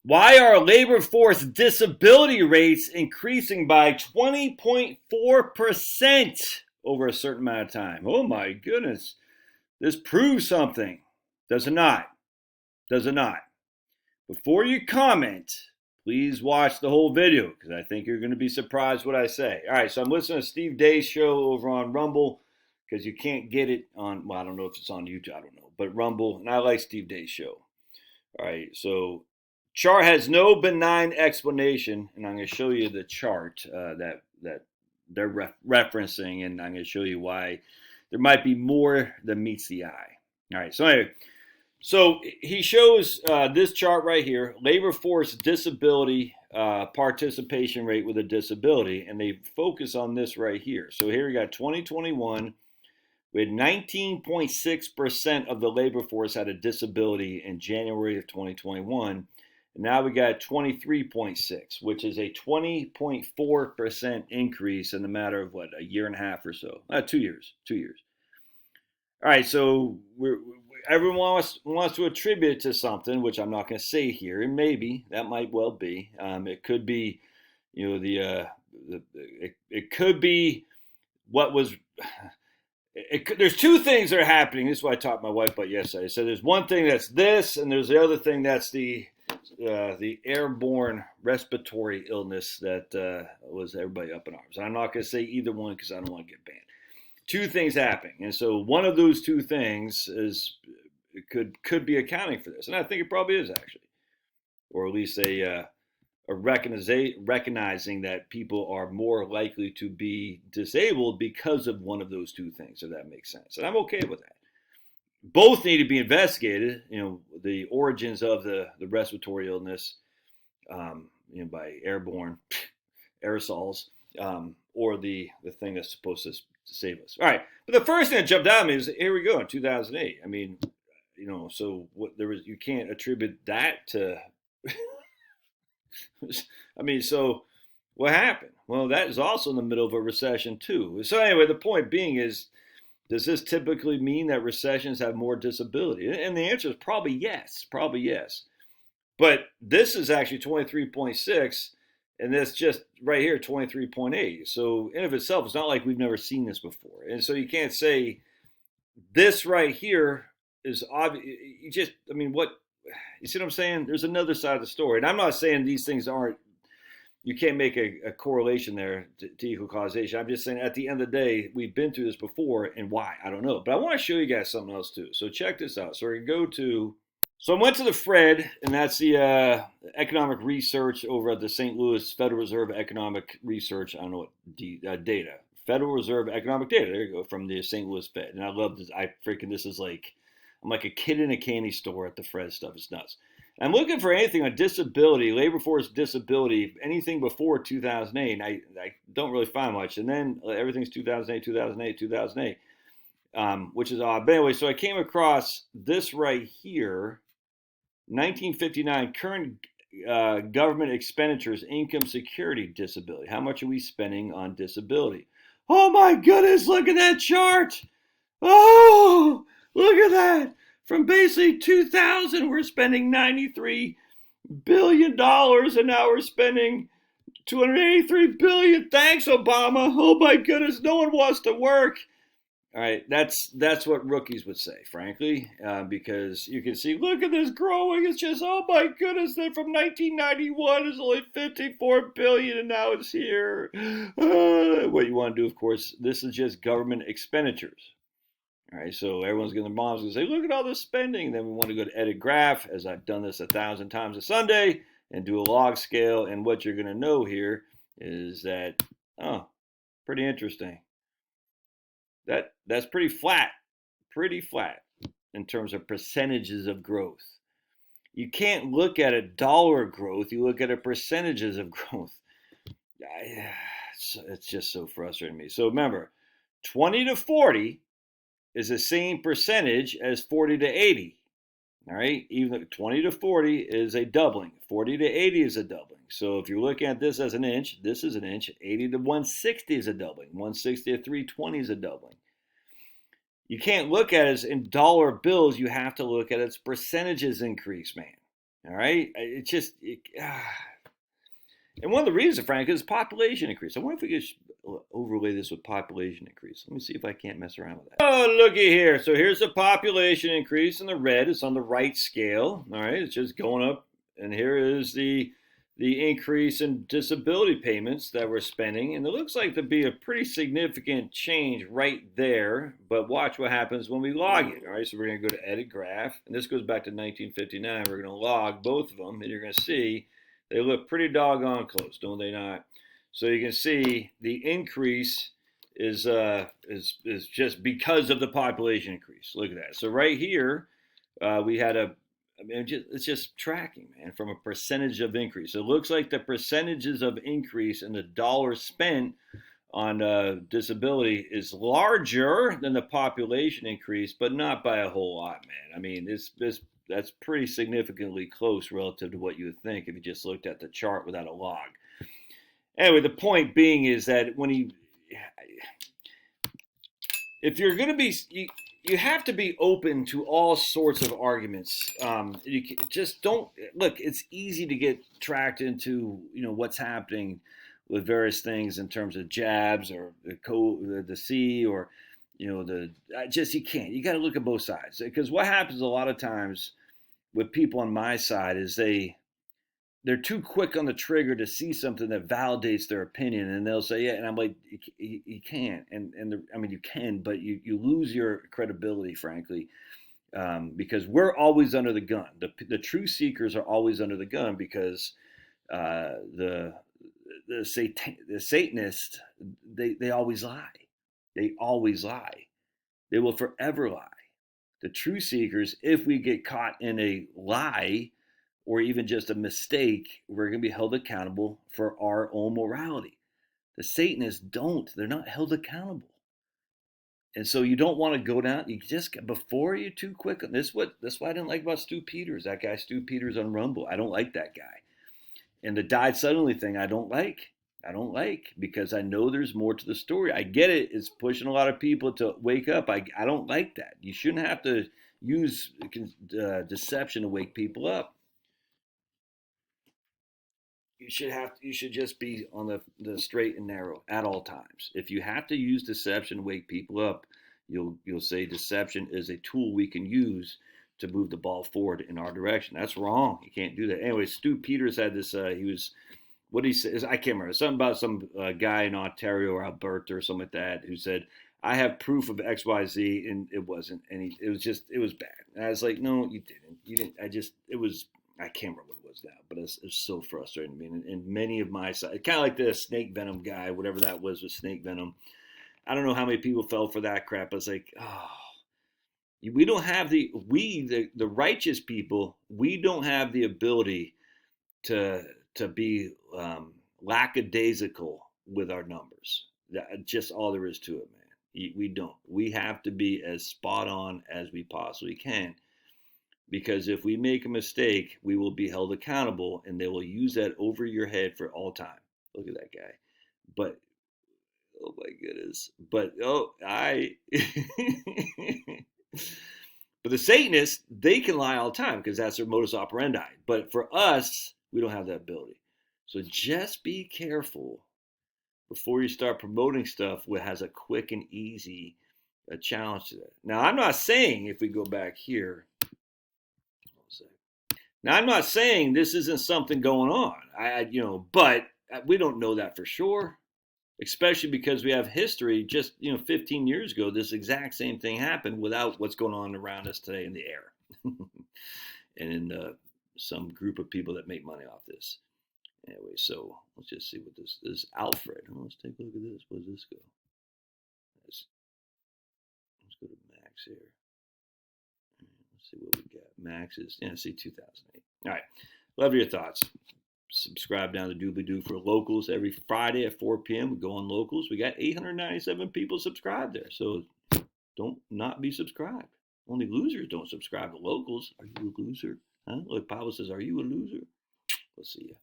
Why are labor force disability rates increasing by 20.4% over a certain amount of time? Oh my goodness. This proves something. Does it not? Does it not? Before you comment, please watch the whole video because I think you're going to be surprised what I say. All right, so I'm listening to Steve Day's show over on Rumble because you can't get it on, well, I don't know if it's on YouTube, I don't know, but Rumble, and I like Steve Day's show. All right, so chart has no benign explanation, and I'm going to show you the chart that they're referencing, and I'm going to show you why there might be more than meets the eye. All right, so anyway, so he shows this chart right here, labor force disability participation rate with a disability, and they focus on this right here. So here we got 2021. We had 19.6% of the labor force had a disability in January of 2021. And now we got 23.6, which is a 20.4% increase in the matter of what, a year and a half or so? 2 years. 2 years. All right, so everyone wants to attribute it to something, which I'm not going to say here, and maybe that might well be. It could be, you know, it could be what was. There's two things that are happening. This is what I taught my wife about yesterday. So there's one thing that's this, and there's the other thing that's the airborne respiratory illness that was everybody up in arms. I'm not going to say either one because I don't want to get banned. Two things happening, and so one of those two things is could be accounting for this, and I think it probably is actually, or at least a recognizing that people are more likely to be disabled because of one of those two things, if that makes sense. And I'm okay with that. Both need to be investigated, you know, the origins of the respiratory illness, by airborne aerosols, or the thing that's supposed to save us. All right. But the first thing that jumped out at me is here we go in 2008. I mean, so what you can't attribute that to I mean, so what happened? Well, that is also in the middle of a recession too. So anyway, the point being is, does this typically mean that recessions have more disability? And the answer is probably yes, probably yes. But this is actually 23.6, and that's just right here 23.8. So in of itself, it's not like we've never seen this before. And so you can't say this right here is obvious. What you see what I'm saying? There's another side of the story. And I'm not saying these things aren't, you can't make a correlation there to equal causation. I'm just saying at the end of the day, we've been through this before, and why? I don't know. But I want to show you guys something else too. So check this out. So we're going to go to, so I went to the Fred, and that's the economic research over at the St. Louis Federal Reserve Economic Research, I don't know what, data. Federal Reserve Economic Data, there you go, from the St. Louis Fed. And I love this. This is like, I'm like a kid in a candy store at the Fred stuff. It's nuts. I'm looking for anything on disability, labor force disability, anything before 2008. I don't really find much. And then everything's 2008, 2008, 2008, which is odd. But anyway, so I came across this right here, 1959, current government expenditures, income security disability. How much are we spending on disability? Oh my goodness, look at that chart. Oh, look at that. From basically 2000, we're spending $93 billion, and now we're spending $283 billion. Thanks, Obama. Oh my goodness, no one wants to work. All right, that's what rookies would say, frankly, because you can see, look at this growing. It's just, oh my goodness, then from 1991 it's only 54 billion, and now it's here. What you want to do, of course, this is just government expenditures. All right, so everyone's going to, mom's going to say, look at all this spending. Then we want to go to edit graph, as I've done this 1,000 times a Sunday, and do a log scale. And what you're going to know here is that, oh, pretty interesting. That's pretty flat in terms of percentages of growth. You can't look at a dollar growth. You look at a percentages of growth. It's just so frustrating to me. So remember, 20 to 40 is the same percentage as 40 to 80. All right, even 20 to 40 is a doubling. 40 to 80 is a doubling. So if you're looking at this as an inch, this is an inch. 80 to 160 is a doubling. 160 to 320 is a doubling. You can't look at it as in dollar bills. You have to look at its percentages increase, man. All right, and one of the reasons, Frank, is population increase. I wonder if we could overlay this with population increase. Let me see if I can't mess around with that. Oh, looky here. So here's the population increase in the red. It's on the right scale. All right, it's just going up. And here is the increase in disability payments that we're spending. And it looks like to be a pretty significant change right there. But watch what happens when we log it. All right, so we're going to go to edit graph. And this goes back to 1959. We're going to log both of them. And you're going to see they look pretty doggone close, don't they not? So you can see the increase is just because of the population increase. Look at that. So right here, we had it's just tracking, man, from a percentage of increase. It looks like the percentages of increase in the dollars spent on disability is larger than the population increase, but not by a whole lot, man. I mean, that's pretty significantly close relative to what you would think if you just looked at the chart without a log. Anyway, the point being is that if you're going to be, you have to be open to all sorts of arguments. You just don't look. It's easy to get tracked into what's happening with various things in terms of jabs or the C or you can't. You got to look at both sides, because what happens a lot of times with people on my side is they're too quick on the trigger to see something that validates their opinion, and they'll say, yeah, and I'm like, you can't, I mean, you can, but you lose your credibility, frankly, because we're always under the gun. The truth seekers are always under the gun, because the Satanists, they always lie. They always lie. They will forever lie. The truth seekers, if we get caught in a lie or even just a mistake, we're going to be held accountable for our own morality. The Satanists don't. They're not held accountable. And so you don't want to go down. You just, before you're too quick. That's why I didn't like about Stu Peters. That guy, Stu Peters on Rumble. I don't like that guy. And the died suddenly thing, I don't like, because I know there's more to the story. I get it. It's pushing a lot of people to wake up. I don't like that. You shouldn't have to use deception to wake people up. You should just be on the straight and narrow at all times. If you have to use deception to wake people up, you'll say deception is a tool we can use to move the ball forward in our direction. That's wrong. You can't do that. Anyway, Stu Peters had this. What he says, I can't remember, something about some guy in Ontario or Alberta or something like that, who said, I have proof of XYZ, and it wasn't. And it was bad. And I was like, no, you didn't. I can't remember what it was now, but it's so frustrating to me. And many of my side, kind of like the snake venom guy, whatever that was with snake venom. I don't know how many people fell for that crap. I was like, oh, we don't have the righteous people. We don't have the ability to be lackadaisical with our numbers. That's just all there is to it, man. We don't. We have to be as spot on as we possibly can. Because if we make a mistake, we will be held accountable, and they will use that over your head for all time. Look at that guy. But, oh my goodness. But, but the Satanists, they can lie all the time because that's their modus operandi. But for us, we don't have that ability. So just be careful before you start promoting stuff that has a quick and easy challenge to that. Now, I'm not saying, if we go back here, now, I'm not saying this isn't something going on, but we don't know that for sure, especially because we have history. Just 15 years ago, this exact same thing happened without what's going on around us today in the air, and in some group of people that make money off this. Anyway, so let's just see what this is. Alfred. Let's take a look at this. Where does this go? Let's go to Max here. Let's see what we got. Max is, see, 2008. All right. Love your thoughts. Subscribe down to Doobly Doo for locals every Friday at 4 p.m. We go on locals. We got 897 people subscribed there. So don't not be subscribed. Only losers don't subscribe to locals. Are you a loser? Huh? Look, Bible says, are you a loser? We'll see you.